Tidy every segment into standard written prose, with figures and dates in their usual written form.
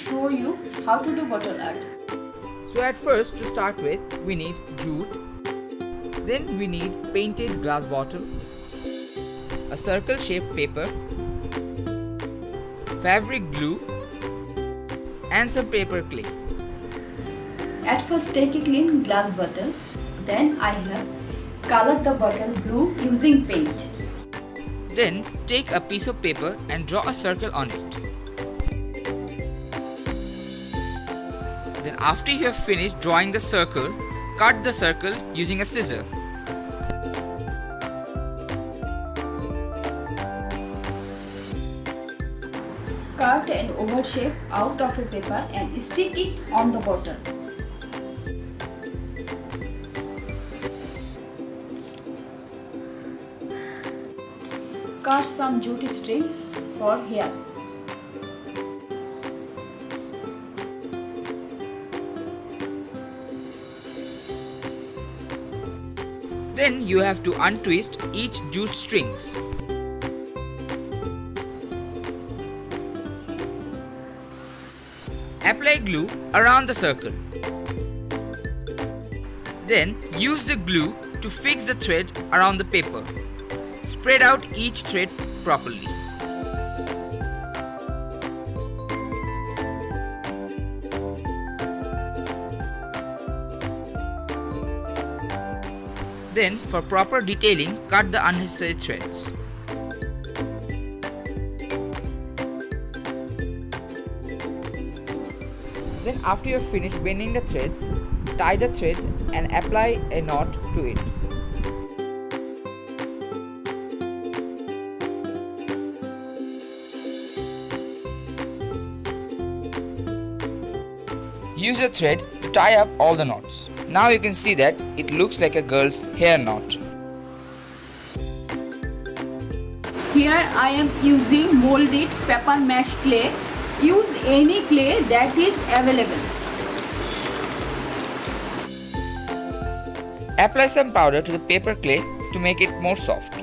show you how to do bottle art. So at first, to start with, we need jute. Then we need painted glass bottle, a circle shaped paper, fabric glue and some paper clay. At first take a clean glass bottle. Then I have colored the bottle blue using paint. Then take a piece of paper and draw a circle on it. Then after you have finished drawing the circle, cut the circle using a scissor. Cut an oval shape out of a paper and stick it on the bottle. Cut some jute strings for hair. Then you have to untwist each jute strings. Apply glue around the circle. Then use the glue to fix the thread around the paper. Spread out each thread properly. Then, for proper detailing, cut the unnecessary threads. Then after you have finished bending the threads, tie the threads and apply a knot to it. Use a thread to tie up all the knots. Now you can see that it looks like a girl's hair knot. Here I am using molded paper mache clay. Use any clay that is available. Apply some powder to the paper clay to make it more soft.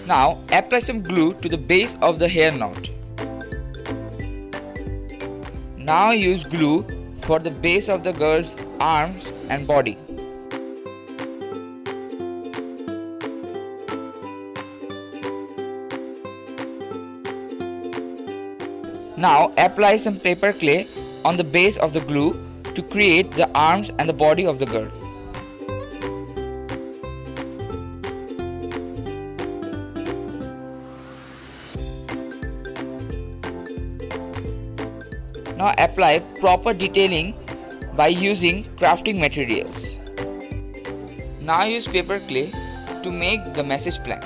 Now apply some glue to the base of the hair knot. Now use glue for the base of the girl's arms and body. Now apply some paper clay on the base of the glue to create the arms and the body of the girl. Now apply proper detailing by using crafting materials. Now use paper clay to make the message plank.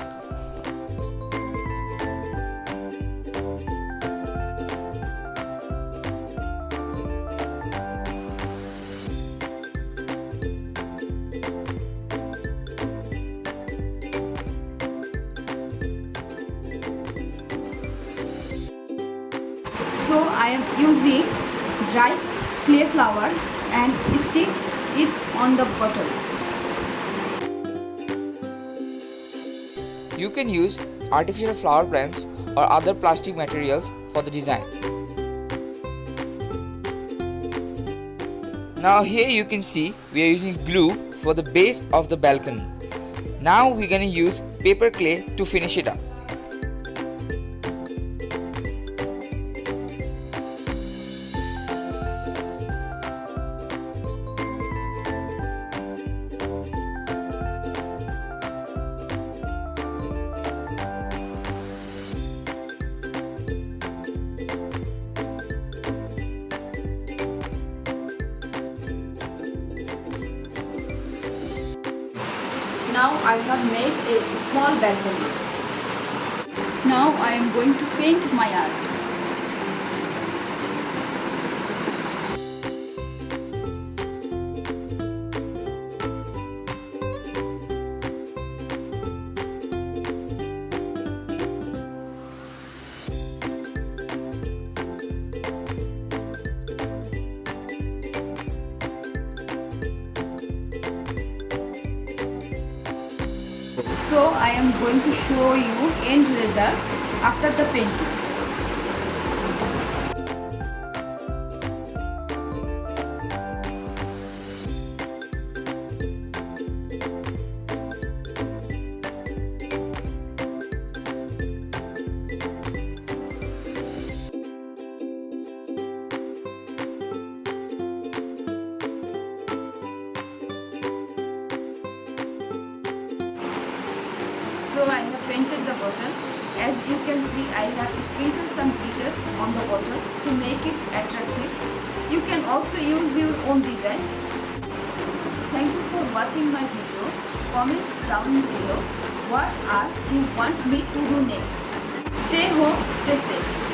So I am using dry clay flour and stick it on the bottle. You can use artificial flower plants or other plastic materials for the design. Now here you can see we are using glue for the base of the balcony. Now we're going to use paper clay to finish it up. Now I have made a small balcony. Now I am going to paint my art. So I am going to show you end result after the painting. So I have painted the bottle. As you can see, I have sprinkled some glitters on the bottle to make it attractive. You can also use your own designs. Thank you for watching my video. Comment down below what art you want me to do next. Stay home, stay safe.